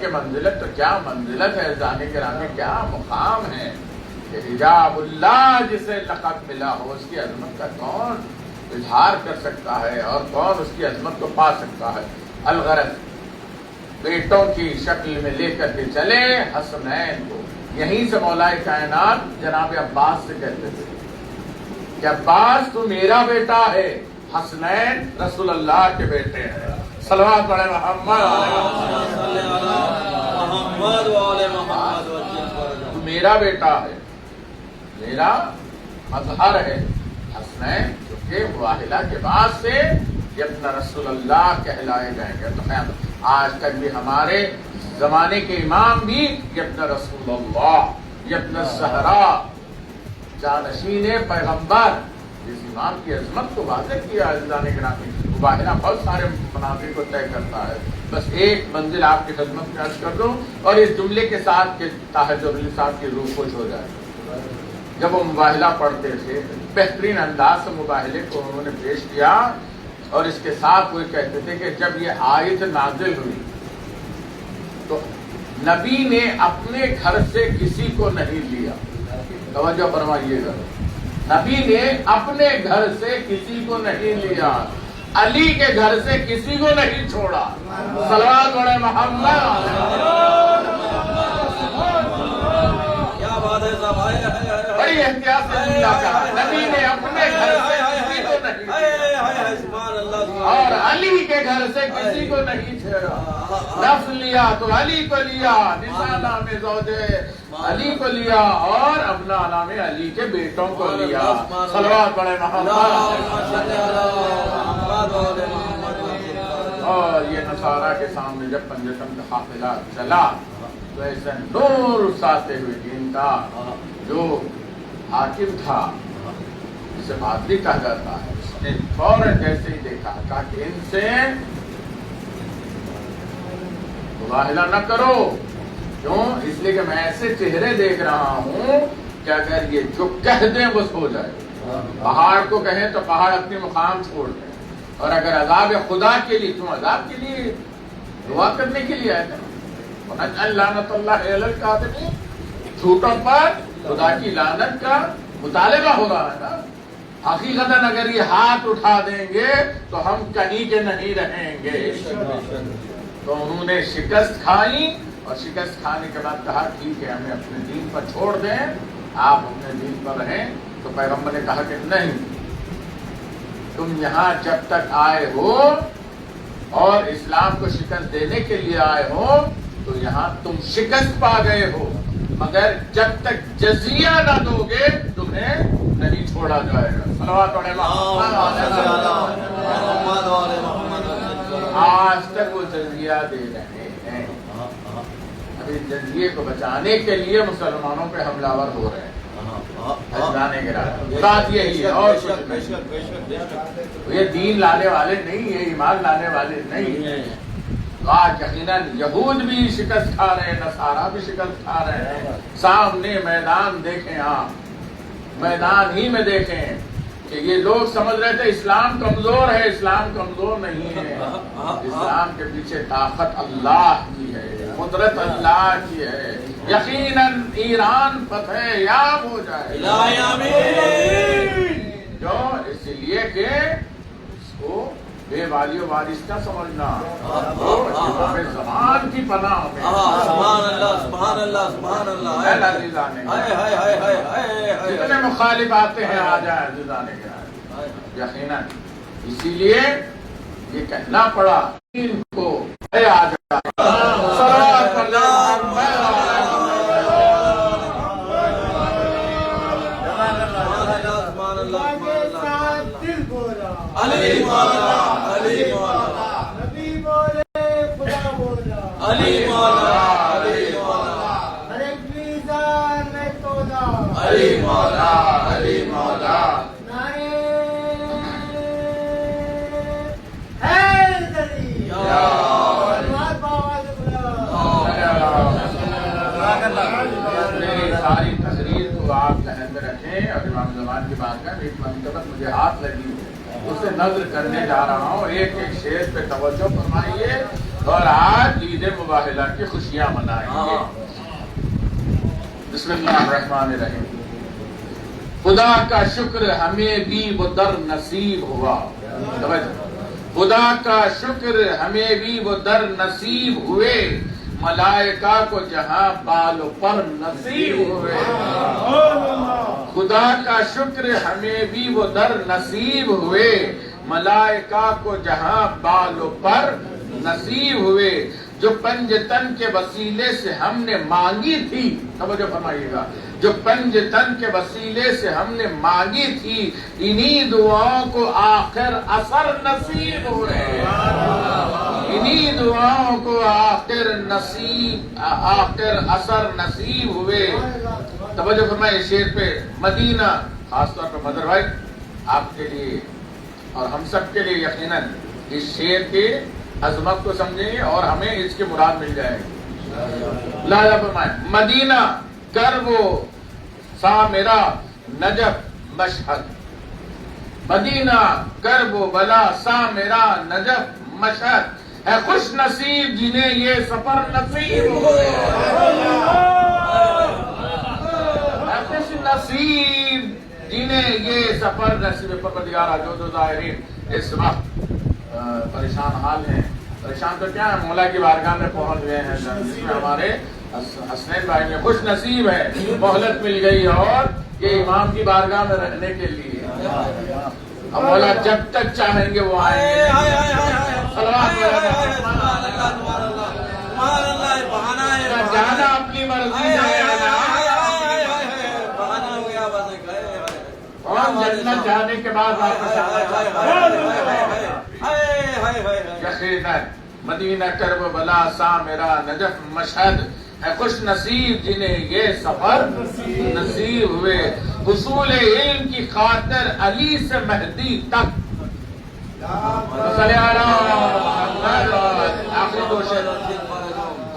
کے منزلت تو کیا منزلت ہے جانے کے راہ میں، کیا مقام ہے کہ حجاب اللہ جسے لقب ملا ہو اس کی عظمت کا کون اظہار کر سکتا ہے اور کون اس کی عظمت کو پا سکتا ہے. الغرض بیٹوں کی شکل میں لے کر کے چلے حسنین کو. یہیں سے مولا کائنات جناب عباس سے کہتے تھے کہ عباس تو میرا بیٹا ہے، حسنین رسول اللہ کے بیٹے ہیں. صلوات پڑھے محمد. تو میرا بیٹا ہے، میرا مظہر ہے. حسنین کیونکہ مباہلہ کے بعد سے یہ اپنا رسول اللہ کہلائے جائیں گے. تو خیال آج تک بھی ہمارے زمانے کے امام بھی یہ اپنا رسول اللہ، یہ اپنا زہرا جانشین پیغمبر، اس امام کی عظمت کو واضح کیا. عزیزان گرامی مباہلہ بہت سارے مناظر کو طے کرتا ہے. بس ایک منزل آپ کی خدمت میں عرض کر دوں اور اس جملے کے ساتھ کہ طاہر جوہری صاحب کی روح خوش ہو جائے. جب وہ مباہلہ پڑھتے تھے بہترین انداز سے مباہلے کو انہوں نے پیش کیا، اور اس کے ساتھ وہ کہتے تھے کہ جب یہ آیت نازل ہوئی تو نبی نے اپنے گھر سے کسی کو نہیں لیا. توجہ فرمائیے گا، نبی نے اپنے گھر سے کسی کو نہیں لیا، علی کے گھر سے کسی کو نہیں چھوڑا. صلوات پڑھے محمد. کیا بات ہے صاحب، بڑی احتیاط سے جملہ کہا، نبی نے اپنے گھر سے کسی کو نہیں لیا. سبحان اللہ. اور علی کے گھر سے کسی کو نہیں چھیڑا. لفظ لیا تو علی کو لیا, نساء نام زوجے علی کو لیا, اور ابنا نام علی کے بیٹوں کو لیا. صلوات پڑھے اور یہ نصارہ کے سامنے جب پنجتن کا قافلہ چلا تو ایسے نور ساتے ہوئے دین کا جو حاکم تھا, جسے پادری کہا جاتا ہے, اس نے فوراً جیسے ہی دیکھا کہا کہ ان سے مباہلہ نہ کرو. کیوں؟ اس لیے کہ میں ایسے چہرے دیکھ رہا ہوں کہ اگر یہ جو کہہ دیں وہ سو جائے. پہاڑ کو کہیں تو پہاڑ اپنی مقام چھوڑ دیں, اور اگر عذاب خدا کے لیے, کیوں عذاب کے لیے دعا کرنے کے لیے آئے تھے. لعنت اللہ علی الکاذبین, جھوٹوں پر خدا کی لعنت کا مطالبہ ہو رہا ہے نا. حقیقتاً اگر یہ ہاتھ اٹھا دیں گے تو ہم کہیں کے نہیں رہیں گے. تو انہوں نے شکست کھائی, اور شکست کھانے کے بعد کہا ٹھیک ہے ہمیں اپنے دین پر چھوڑ دیں, آپ اپنے دین پر رہیں. تو پیغمبر نے کہا کہ نہیں, تم یہاں جب تک آئے ہو اور اسلام کو شکست دینے کے لیے آئے ہو تو یہاں تم شکست پا گئے ہو, مگر جب تک جزیہ نہ دو گے تمہیں نہیں چھوڑا جائے گا. صلوات پڑھے آج تک وہ جزیہ دے رہے ہیں. ابھی جزیے کو بچانے کے لیے مسلمانوں پہ حملہ ور ہو رہے ہیں. بات یہی ہے اور کچھ نہیں. یہ دین لانے والے نہیں, یہ ایمان لانے والے نہیں. آج یقیناً یہود بھی شکست کھا رہے ہیں, نصارہ بھی شکست کھا رہے ہیں. سامنے میدان دیکھیں, آپ میدان ہی میں دیکھیں کہ یہ لوگ سمجھ رہے تھے اسلام کمزور ہے. اسلام کمزور نہیں ہے. اسلام کے پیچھے طاقت اللہ کی ہے, قدرت اللہ کی ہے. یقیناً ایران فتح یاب ہو جائے جو اس لیے کہ اس کو بے والی و وارث کا سمجھنا, زمان کی پناہ میں. سبحان اللہ سبحان اللہ سبحان اللہ. جتنے مخالف آتے ہیں آ جائیں عزیزانے کے. یقیناً اسی لیے یہ کہنا پڑا ان کو آ جائے. علی مولا علی مولا نبی بولے خدا بولا علی مولا علی مولا ہر ایک میزان میں تودا علی مولا علی مولا نعرے حیدری بات باواز میری ساری تقریر کو آپ ذہن میں رکھیں, اور امام زمان کی بات کا ایک منطقت مجھے ہاتھ لگی ہے, اسے نظر کرنے جا رہا ہوں. ایک ایک شعر پہ توجہ فرمائیے, اور آج عید مباہلہ کی خوشیاں منائیے. بسم اللہ الرحمن الرحیم. خدا کا شکر ہمیں بھی وہ در نصیب ہوا. خدا کا شکر ہمیں بھی وہ در نصیب ہوئے, ملائکہ کو جہاں بال و پر نصیب ہوئے. خدا کا شکر ہمیں بھی وہ در نصیب ہوئے, ملائکہ کو جہاں بال و پر نصیب ہوئے. جو پنج تن کے وسیلے سے ہم نے مانگی تھی, توجہ فرمائیے گا, جو پنج تن کے وسیلے سے ہم نے مانگی تھی, انہی دعاؤں کو آخر اثر نصیب ہوئے. انہی دعاؤں کو آخر اثر نصیب ہوئے. توجہ فرمائے شیر پہ. مدینہ, خاص طور پہ مدر بھائی آپ کے لیے اور ہم سب کے لیے یقیناً اس شیر کی عظمت کو سمجھیں گے اور ہمیں اس کی مراد مل جائے گی. لالا فرمائے مدینہ کر وہ سامرا نجف مشہد, مدینہ کر وہ بلا سامرا نجف مشہد, ہے خوش نصیب جنہیں یہ سفر نصیب ہوئے. ہے خوش نصیب جنہیں یہ سفر نصیب. پروردگارا جو ظاہرین اس وقت پریشان حال ہیں, پریشان تو کیا ہے, مولا کی بارگاہ میں پہنچ گئے ہیں, جس میں ہمارے حسنین بھائی میں خوش نصیب ہے, مہلت مل گئی اور یہ امام کی بارگاہ میں رہنے کے لیے. اب مولا جب تک چاہیں گے وہ آئیں گے. جانا اپنی مرضی سے اور جنت جانے کے بعد واپس یقیناً مدینہ کرب بلا سامرا نجف مشہد ہے خوش نصیب جنہیں یہ سفر نصیب ہوئے. حصول علم کی خاطر علی سے مہدی تک.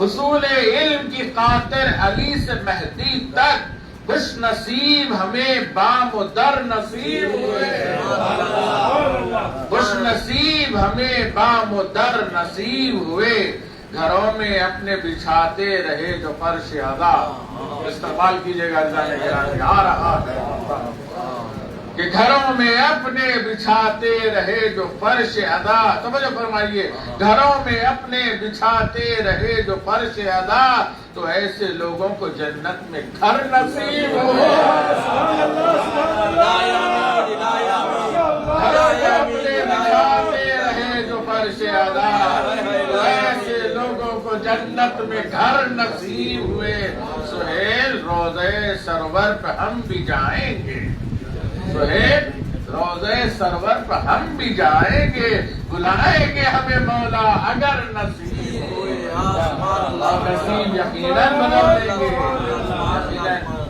حصول علم کی خاطر علی سے مہدی تک خوش نصیب ہمیں بام و در نصیب ہوئے. خوش نصیب ہمیں بام و در نصیب ہوئے. گھروں میں اپنے بچھاتے رہے جو فرش ادا. استعمال کیجیے گا آ رہا ہے کہ گھروں میں اپنے بچھاتے رہے جو فرش ادا. توجہ فرمائیے. گھروں میں اپنے بچھاتے رہے جو فرش ادا تو ایسے لوگوں کو جنت میں گھر نصیب ہو. گھروں میں اپنے بچھاتے رہے جو فرش ادا تو ایسے لوگوں کو جنت میں گھر نصیب ہوئے. سہیل روضے سرور پہ ہم بھی جائیں گے. سہیل روضے سرور پہ ہم بھی جائیں گے. بلائیں گے ہمیں مولا اگر نصیب ہوئے. نصیب یقیناً بدل دیں گے.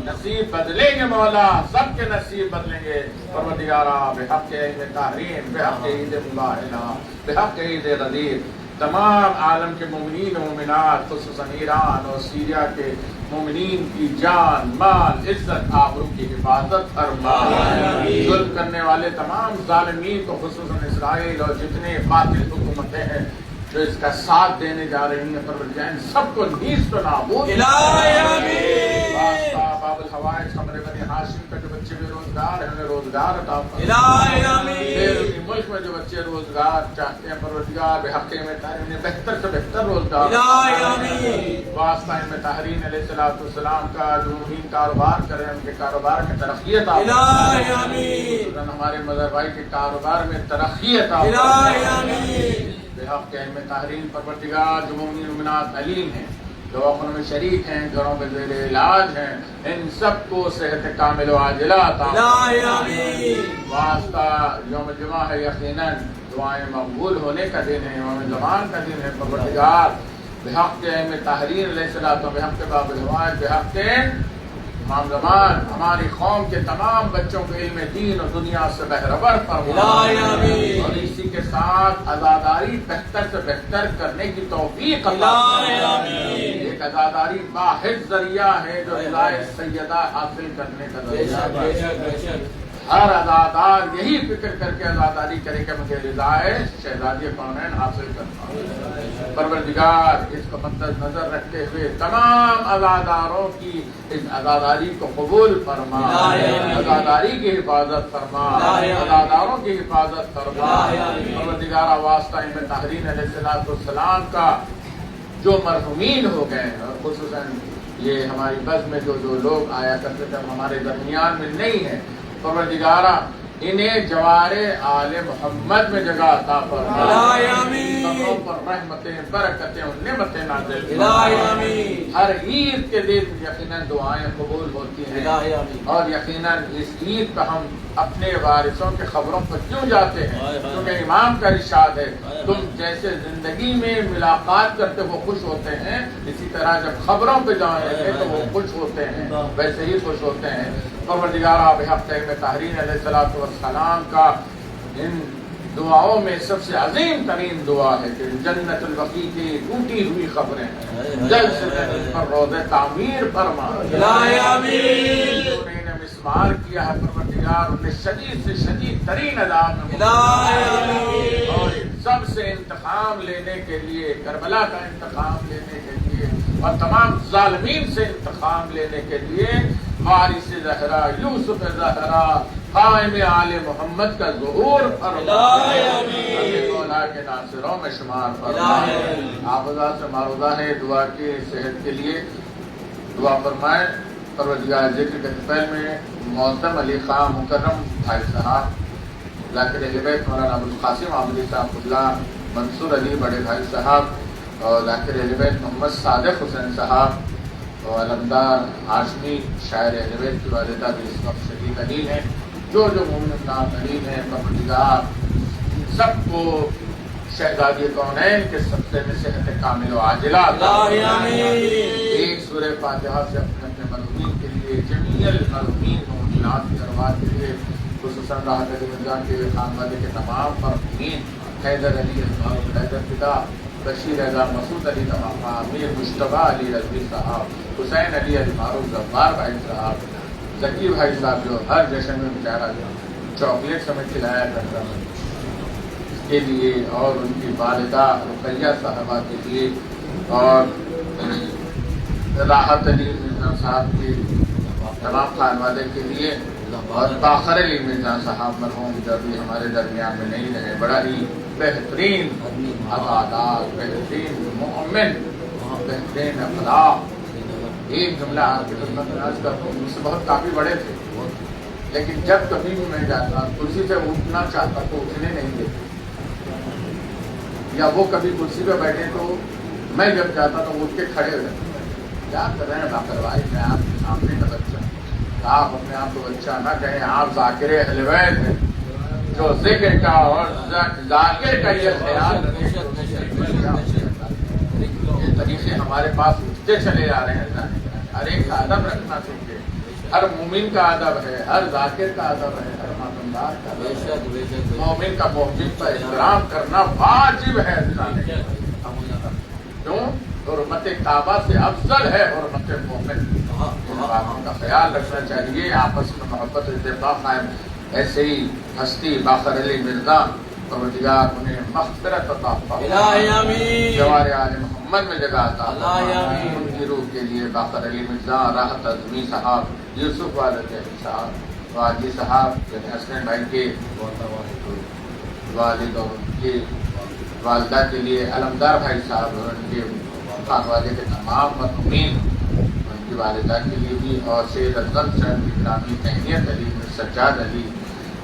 نصیب بدلیں گے مولا. سب کے نصیب بدلیں گے. پروردگارا بحق عید تحریم بحق عید مباہلہ بحق عید غدیر تمام عالم کے مومنین و مومنات خصوصاً ایران اور سیریا کے مومنین کی جان مال عزت آبرو کی حفاظت فرما. ظلم کرنے والے تمام ظالمین کو خصوصاً اسرائیل اور جتنے باطل حکومتیں ہیں جو اس کا ساتھ دینے جا رہی ہیں پروردگار سب کو نیست و نابود. باب الحوائج ہمارے بنی ہاشم کا جو بچے بے روزگار ہیں انہیں روزگار عطا فرما. بیرونی ملک میں جو بچے روزگار چاہتے ہیں پروردگار بحق میں انہیں بہتر سے بہتر روزگار. واسطہ میں طاہرین علیہ السلام کا جو مہین کاروبار کر رہے ہیں ان کے کاروبار میں ترقی عطا فرما. ہمارے مظہر بھائی کے کاروبار میں ترقی عطا فرما. بحق میں طاہرین پروردگار جو مومنین مومنات علیم ہیں دواخانوں میں شریک ہیں گھروں میں زیر علاج ہیں ان سب کو صحت کامل و عاجلہ عطا فرما. واسطہ یوم جمعہ ہے یقیناً دعائیں مقبول ہونے کا دن ہے. یوم زمان کا دن ہے پروردگار بحق میں طاہرین علیہ السلام بحق کے باب الحوائج بحق کے امام زمان ہماری قوم کے تمام بچوں کو علم دین اور دنیا سے بہرور فرما. اور اسی کے ساتھ عزاداری بہتر سے بہتر کرنے کی توفیق عطا فرما. ایک عزاداری واحد ذریعہ ہے جو رضا سیدہ حاصل کرنے کا ذریعہ. ہر عزادار یہی فکر کر کے عزاداری کرے کہ مجھے رضا شہزادی کونین حاصل کرنا. پروردگار اس کو مد نظر رکھتے ہوئے تمام عزاداروں کی اس عزاداری کو قبول فرما. عزاداری کی حفاظت فرما. عزاداروں کی حفاظت فرما. پروردگار واسطہ میں طاہرین علیہ السلام کا جو مرحومین ہو گئے ہیں اور خصوصاً یہ ہماری بس میں جو لوگ آیا کرتے تھے ہمارے درمیان میں نہیں ہے پروردگارہ انہیں جوار آل محمد میں جگہ عطا فرما. سبوں پر رحمتیں برکتیں اور نعمتیں نازل فرما. ہر عید کے دن یقیناً دعائیں قبول ہوتی ہیں اور یقیناً اس عید پہ ہم اپنے وارثوں کے خبروں پر کیوں جاتے ہیں کیونکہ امام کا ارشاد ہے تم جیسے زندگی میں ملاقات کرتے وہ خوش ہوتے ہیں اسی طرح جب خبروں پہ جائیں گے تو وہ خوش ہوتے ہیں ویسے ہی خوش ہوتے ہیں. پروردگارہ بحق میں طاہرین علیہ السلام کا ان دعاؤں میں سب سے عظیم ترین دعا ہے کہ جنت البقیع کی ٹوٹی ہوئی خبریں جلد سے جلد پر روضہ تعمیر فرما. انہیں مسمار کیا ہے پروردگار انہیں شدید سے شدید ترین عذاب میں اور سب سے انتقام لینے کے لیے کربلا کا انتقام لینے کے لیے اور تمام ظالمین سے انتقام لینے کے لیے وارث زہرا یوسف زہرا قائم آل محمد کا ظہور فرما. مولا کے ناصروں میں شمار فرما. حافظہ سے معروضہ ہے دعا کی صحت کے لیے دعا فرمائے. پروردگار ذکر کے پہل میں معظم علی خان مکرم بھائی صاحب ذاکر اہل بیت مولانا ابوالقاسم عابدی صاحب، منصور علی بڑے بھائی صاحب، اور ذاکر اہل بیت محمد صادق حسین صاحب، اور علمدار ہاشمی شاعر اہل بیت کی والدہ بھی اس وقت شہید علی ہیں، جو مومن علیل ہیں، پروردگار سب کو شہزادی کونین کے صدقے میں صحت کامل و عاجلہ عطا فرمائے۔ ایک سورہ فاتحہ سے اپنے مرحومین کے لیے، جمیع المرحومین مومنات کی ارواح کے لیے، خصوصاً راحت علی مرزا کے خانوادے کے تمام مرحومین، حیدر علی احمد حیدر فدا، بشیر اعظم مسعود علی تمام، امیر مشتبہ علی رضوی صاحب، حسین علی معروف ظفار بھائی صاحب، ذکی بھائی صاحب جو ہر جشن میں بیچارہ جو چاکلیٹ سمیت کھلایا کرتا ہے اس کے لیے، اور ان کی والدہ رقیہ صاحبہ کے لیے، اور راحت علی مرزا صاحب کے تمام خانوادے کے لیے، اور باخر علی مرزا صاحب مرحوم جو بھی ہمارے درمیان میں نہیں رہے، بڑا ہی بہترین عبادات، بہترین مومن، بہترین اخلاق۔ ایک جملہ آپ کی خدمت میں عرض کرتا ہوں، مجھ سے بہت کافی بڑے تھے، لیکن جب کبھی بھی میں جاتا کرسی سے اٹھنا چاہتا تو اٹھنے نہیں دیتے، یا وہ کبھی کرسی پہ بیٹھے تو میں جب جاتا تو اٹھ کے کھڑے ہو جاتے۔ کیا کر رہے ہیں لاپرواہی، میں آپ کے سامنے کا بچہ، آپ اپنے آپ کو بچہ نہ کہیں، آپ ذاکر اہل بیت ہیں، جو ذکر کا اور ذاکر کا یہ خیال یہ طریقے ہمارے پاس اٹھتے چلے جا رہے ہیں۔ ہر ایک کا ادب رکھنا چاہیے، ہر مومن کا ادب ہے، ہر ذاکر کا ادب ہے، ہر ماتمدار کا ادب ہے۔ مومن کا مومن کا احترام کرنا واجب ہے، کیوں؟ حرمت کعبہ سے افضل ہے حرمت مومن۔ ان باتوں کا خیال رکھنا چاہیے، آپس میں محبت اتفاق قائم۔ ایسے ہی ہستی باخر علی مرزا، پروردگار انہیں مغفرت عطا فرمائے، جوار آل محمد میں جگہ عطا فرمائے۔ ان کی روح کے لیے باخر علی مرزا، راحت اعظمی صاحب، یوسف والد صاحب، واجی صاحب، حسن بھائی کے والد اور ان کی والدہ کے لیے، علمدار بھائی صاحب اور ان کے خانوادے کے تمام مرحومین، ان کی والدہ کے لیے بھی، اور سید افضل صاحب کی گرامی تہنیت علی، سجاد علی،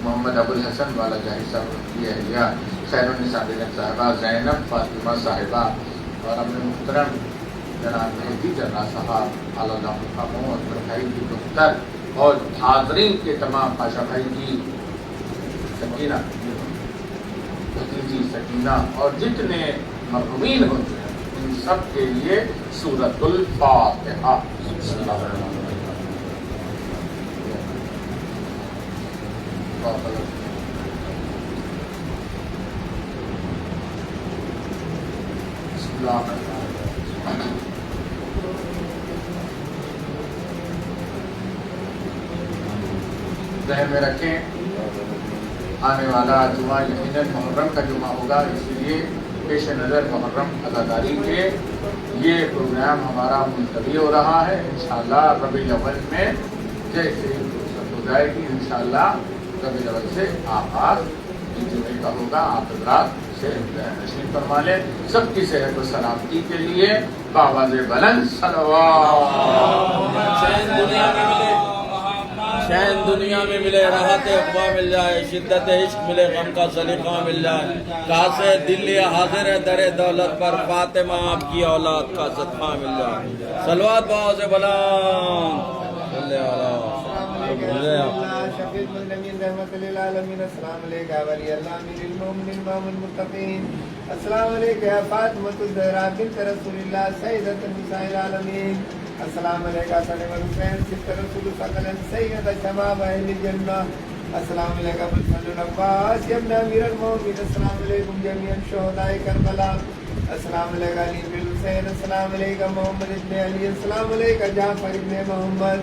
محمد ابوالحسن والا جاہی صاحب، ان کی اہلیہ خیر النساء بیگم صاحبہ، زینب فاطمہ صاحبہ، اور اپنے محترم جناب مہدی جرا صاحب، اعلیٰ خاموں اکبر بھائی کی دختر، اور حاضرین کے تمام پاشا بھائی کی سکینہ بھتیجی سکینہ، اور جتنے مرحومین ہوتے ہیں ان سب کے لیے سورۃ الفاتحہ۔ بسم اللہ الرحمن الرحیم۔ ذہن میں رکھیں، آنے والا جمعہ یقیناً محرم کا جمعہ ہوگا، اسی لیے پیش نظر محرم عزاداری کے یہ پروگرام ہمارا ملتوی ہو رہا ہے۔ انشاءاللہ ربیع الاول میں جیسے فرصت ہو جائے گی، انشاءاللہ ربیع الاول سے آغاز جمعے کا ہوگا۔ آپ حضرات سے تشریف فرما لیں۔ سب کی صحت و سلامتی کے لیے بآواز بلند صلوات۔ شہن دنیا میں ملے، راحت اقوا مل جائے، شدت عشق ملے، غم کا سلیقہ مل جائے، کاسے دل حاضر ہے در دولت پر، فاطمہ آپ کی اولاد کا صدقہ مل جائے۔ صلوات بآواز بلند۔ شفیع المذنبین رحمت للعالمین۔ السلام علیکم ولی اللہ امیر المومنین امام المتقین۔ السلام علیکم یا فاطمۃ الزہرا بنت رسول اللہ سیدۃ النساء العالمین۔ السلام علیکم سلیم الحسین بنت رسول ثقلین سید شباب اہل الجنہ۔ السلام علیکم ابوالفضل العباس ابن امیر المومنین۔ السلام علیکم جمیع شہداء کربلا۔ السلام علیکم علی بن حسین۔ السلام علیکم محمد ابن علی۔ السلام علیکم جعفر ابن محمد۔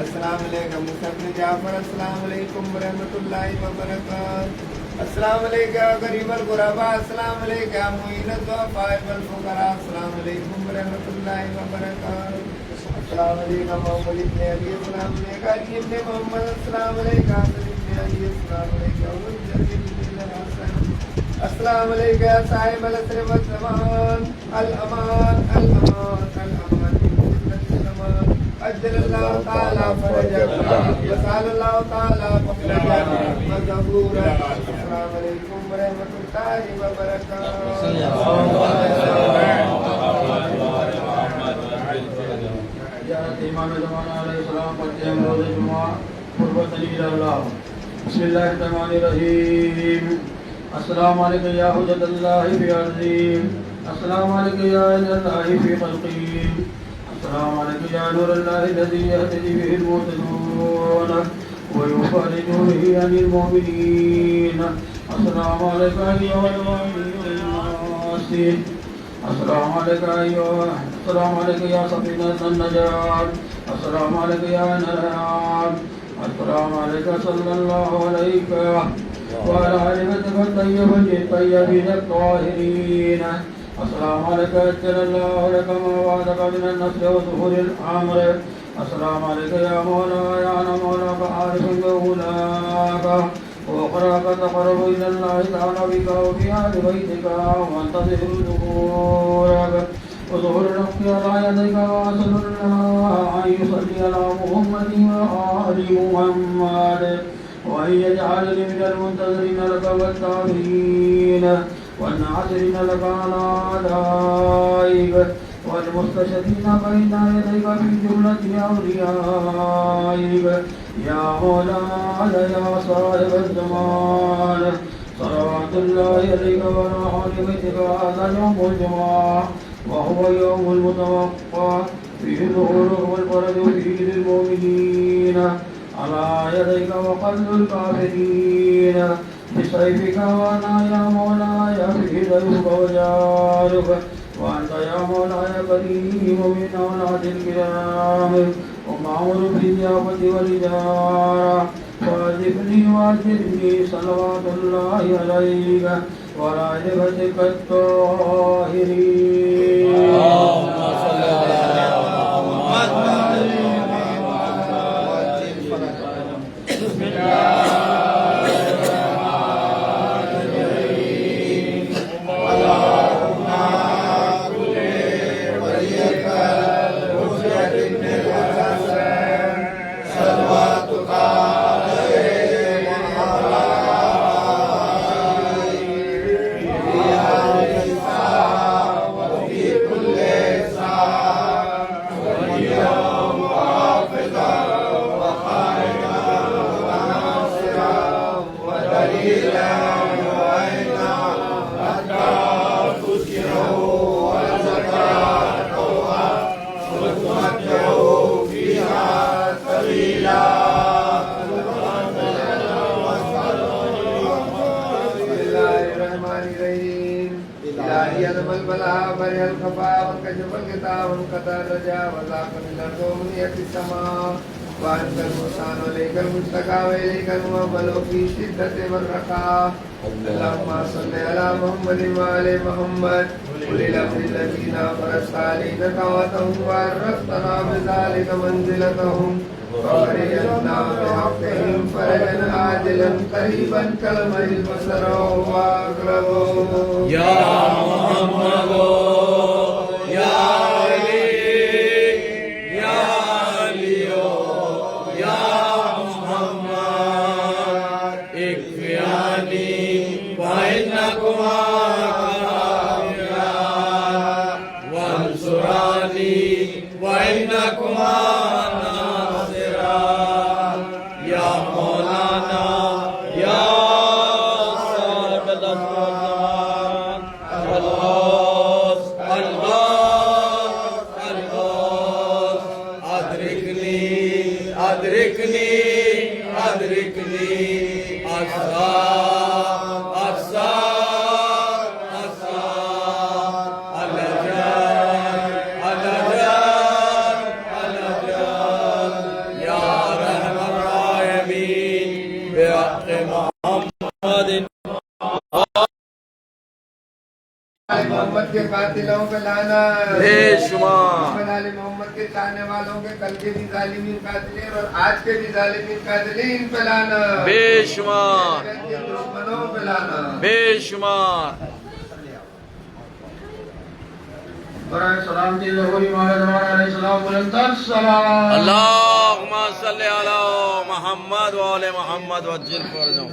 السلام علیکم مصعب بن جعفر۔ السلام علیکم ورحمۃ اللہ وبرکاتہ۔ السلام علیکم غریب الغرباء۔ السلام علیکم معین الضعفاء والفقراء۔ السلام علیکم ورحمۃ اللہ وبرکاتہ۔ السلام علیکم محمد ابن علی۔ السلام علیکم علی ابن محمد۔ السلام علیکم حسن ابن علی۔ السلام علیکم السلام علیکم صاحب العصر والزمان۔ الامان الامان الامان اجل اللہ تعالی فرجک وسال اللہ تعالی مغفرۃ وظہورا۔ السلام علیکم ورحمۃ اللہ وبرکاتہ. امام زمان علیہ السلام پڑھتے ہیں روز جمعہ قربت علی اللہ. بسم اللہ الرحمن الرحیم. السلام علیکم یا حجت اللہ فی ارضی، السلام علیکم یا عین اللہ فی خلقی، السلام علیکم یا نور اللہ الذی یهتدی به المهتدون ويفرج به عن المؤمنین. السلام علیکم ایھا الناس، السلام علیکم یا سفینۃ النجات، السلام علیکم یا نجات، السلام علیکم صلی اللہ علیہ وعلى آل بیتک الطیبین الطاہرین. السلام علیکم اجل اللہ لک ما وعدک من النصر وظہور الامر. السلام علیکم یا مولا یا مولاک عارف بولاک وأخراك تقرب إلى الله تعالى بك وفي أهل بيتك وانتظر ظهورك وظهور الحق على يديك وأسأل الله أن يصلي على محمد وآل محمد وأن يجعلني من المنتظرين لك والتابعين والناصرين لك على أعدائك والمستشهدين بين يديك في جملة أوليائك يا مولاي يا صاحب الزمان. صلوات الله عليك وعلى آل بيتك. هذا يوم الجمعة وهو يوم المتوقع فيه ظهور والفرج فيه للمؤمنين على يديك وقتل الكافرين بسيفك. وأنا يا مولاي فيه ضيفك وجارك، وأنت يا مولاي كريم من أولاد الكرام ومأمور بالضيافة والإجارة. فأجبني وأجرني صلوات الله عليك وعلى آل بيتك الطاهرين. اللهم صل على محمد. بسم الله وأنت المستعان وإليك المشتكى وإليك الموكل في الشدة والرخاء. اللهم صل على محمد وآل محمد أولي الأمر الذين فرضت علينا طاعتهم وعرفتنا بذلك منزلتهم وفرجنا بحقهم فرجا عاجلا قريبا كلمه البصر وهو أقرب. يا محمد يا محمد کے قاتلوں پہ لعنت بے شمار. محمد کے چاہنے والوں کے کل کے بھی ظالمین قاتلین اور آج کے بھی ظالمین قاتلین پہ لعنت بے شمار کے دشمنوں پہ لعنت بے شمار. برائے سلامتی ظہور امام زمان علیہ السلام بلند السلام. اللهم صل على محمد وآل محمد وعجل فرجهم.